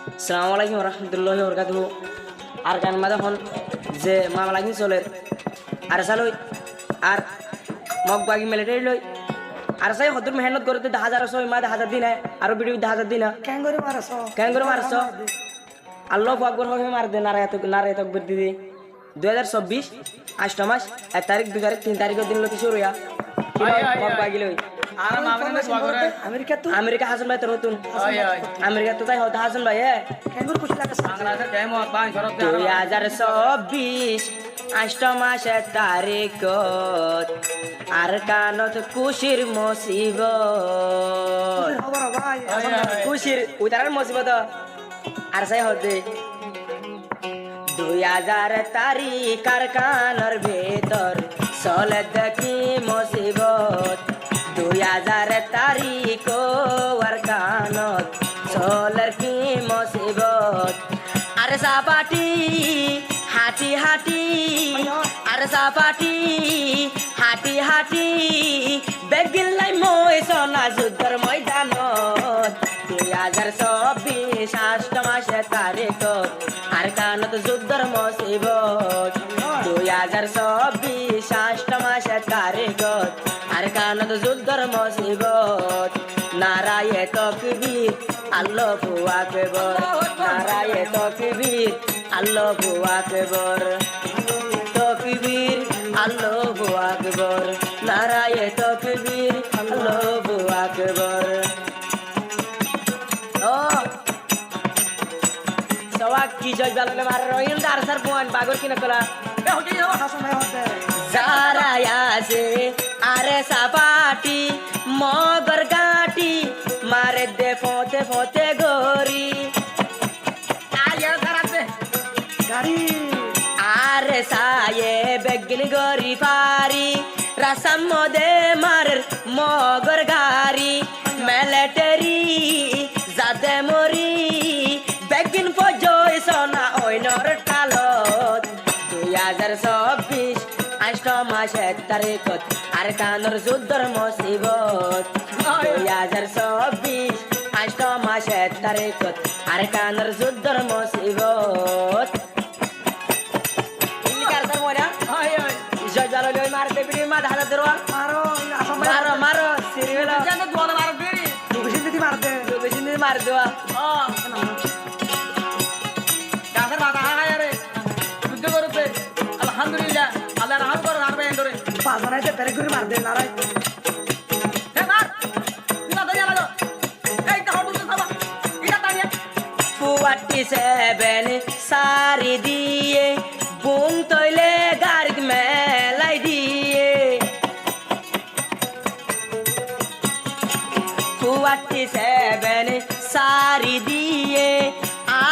আসসালামু আলাইকুম রহমতুল্লাহি বরকাতুহু। আর গান মাদা হন যে মামলাগি চলে আর চালই আর মগ বাগি মিলিটারি লই আর চাই হদুর মেহনত করতে 10,000 ছয় মা 10,000 দিন আর ভিডিও 10,000 দিন কেন করে মারছ আল্লাহ আকবর হবে মার দে নারে তকবীর দিদি 2024 8 মাস 1 তারিখ 2 তারিখ 3 তারিখের দিন লতি শুরু হইয়া মগ বাগি লই আর মামনে দোয়া করে আমেরিকা হাসান ভাই তো নতুন আমেরিকা তো তাই হতে হাসান ভাই বাংলাদেশের কেমন বাং শরৎ 2024 8 মাস 1 তারিখ আর কানত খুশির মুসিবত খুশির উদার মুসিবত আর সাই হতে 2000 তারিখ আর কানর ভেতর চলে দেখি মুসিবত 2000 তারিখ আর কানত চলে কি মুসিবত আর সাপাটি হাঁটি হাঁটি আর সাপাটি হাঁটি হাঁটি বেগিল্লাই মই সোনা যুদ্ধর ময়দানত 2024 8 মাসের তারিখ আর কানত যুদ্ধর মুসিবত 2024 8 মাসের তারিখ আর কানত যুদ্ধর মুসিবত নারায়ে তাকবীর আল্লাহু আকবার নারায়ে তাকবীর আল্লাহু আকবার তাকবীর আল্লাহু আকবার নারায়ে তাকবীর আল্লাহু আকবার ও সওয়াক কি জয় বালালে মার রহিল দার সার পয়েন্ট বাগর কিনা কলা যারা আছে আরে সাপাটি মগর গাটি মারে দে ফতে ফতে গরি আরে সায়ে বেগিন গরি পারি রাসাম মদে মার মগর গারি মিলিটারি যাদে মরি বেগিন ফজয় সোনা ওইনর টালত 2024 8 মাসের তারিখ আর কানর যুদ্ধর মুসিবত 2024 8 মাসের তারিখ আর কানর যুদ্ধর মুসিবত ইলিকার মোরা জয় জালালি মারতে বিড়ি মা ধারা ধরো মারো মারো সিরিয়াল জানো দোয়া মার দিরি বেশি মার দেওয়া কাছে বাতা হায় রে যুদ্ধ করতে আলহামদুলিল্লাহ আল্লাহ রহম করো আর বেন ধরে হে মার না দয়া লাগো এই তো হটু সাবা এটা তানিয়া 47 সারি দিয়ে বুম তৈলে গাড়ি মেলাই দিয়ে 47 সারি দিয়ে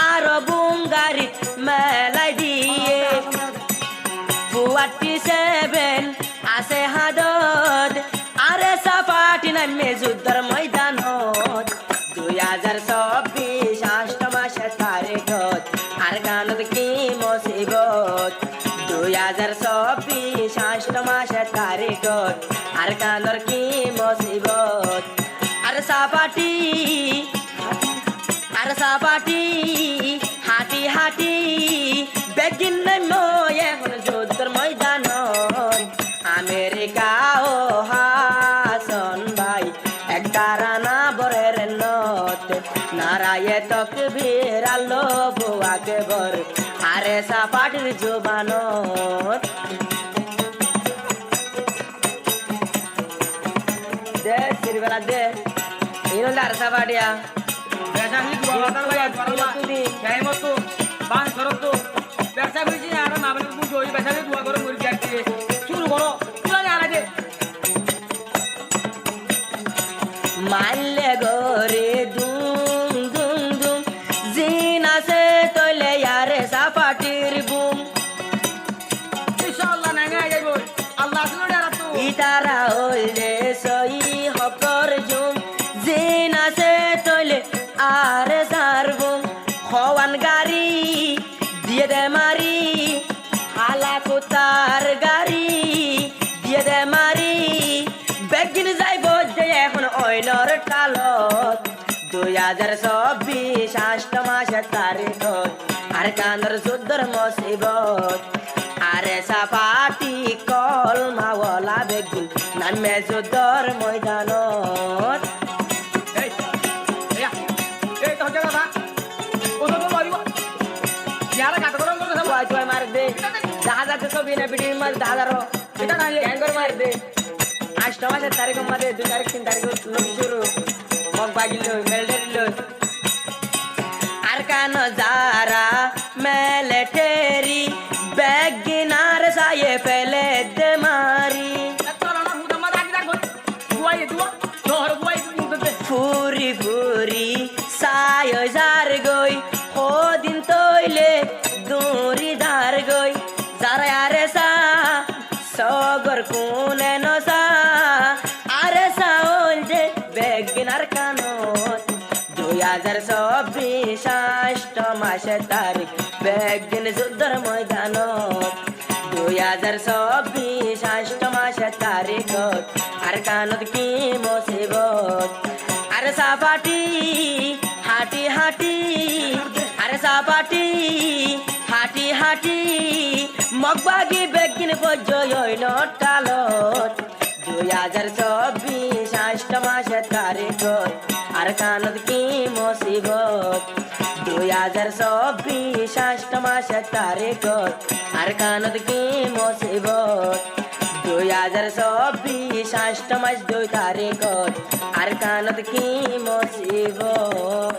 আর বুম গাড়ি মেলাই দিয়ে 47 আছে হাদত আরে সাপাটি নামে যুদ্ধর ময়দানত 2024 8 মাসের তারিখ আর কানত কি মুসিবত 2024 8 মাসের তারিখ আর কানর কি মুসিবত আর সাপাটি হাঁটি হাঁটি বেগিন নয় এখন যুদ্ধর ময়দানত আমেরিকা ও হাসান ভাই একটা রানা বরের নত নারায়ে তাকবীর আল্লাহু আকবার আরে সাপাটির জবানত দে সিরবেলা দে ইনো দার সাপাটিয়া বেশা হি দোয়া মাতার ভাই পারলা কেমন তো বাং শরৎ ব্যবসা বুঝি আর মামলে তুমি জয় বেশা দোয়া করো মুরগি দিয়ে শুরু করো চলে আলা দে মাল্লে গরে দুম দুম দুম জিনা সে তলে यारे সাপাটির বুম ইনশাআল্লাহ না গায় যাইব আল্লাহ শুনে আর তো ইতারা হইলে সই হকর জুম জিনা সে তলে আরে সারবুম হওয়ান গাড়ি দিয়ে দে মারি হালা কোতার গাড়ি দিয়ে দে মারি বেগিন যাইব যে এখন ওইনর টালত 2024 8 মাসের তারিখ আর কান্দর যুদ্ধর মুসিবত আরে সাফাটি কল মাওলা বেগুন নামে যুদ্ধর ময়দানত এই এই এই তো জায়গা না কোন তো মারিব ইয়ারা কাট করন তো সব তুই তুই মার দে জাহাজ ছবি না ভিডিও মার দাদারো এটা না গ্যাঙ্গর মার দে 8 মাসের তারিখ মধ্যে 2 তারিখ 3 তারিখ লোক শুরু মগ বাগিল মেলডেল আর কান যারা মিলিটারি বেগিনার সায়ে ফেলে দে মারি ফুরি ফুরি সায় যার গই দিন তৈলে দূরি ধার গই যারা আরে সা সগর কোনে নসা আরে সাউল যে বেগিনার কানত 2024 ষষ্ঠ মাসের তারিখ বেগিন যুদ্ধর ময়দানত 2024 ষষ্ঠ মাসের তারিখ আর কানত কি মুসিবত আরে সাফাটি হাটি হাটি আরে সাফাটি হাটি হাটি মগবাগি বেগিন পর্যয় নটালত 2024 ষষ্ঠ মাসের তারিখ আর কানত কি মুসিবত 2024 ষষ্ঠ মাসের তারিখ আর কানত কি মুসিবত 2024 ষষ্ঠ মাস 2 তারিখ আর কানত কি মুসিবত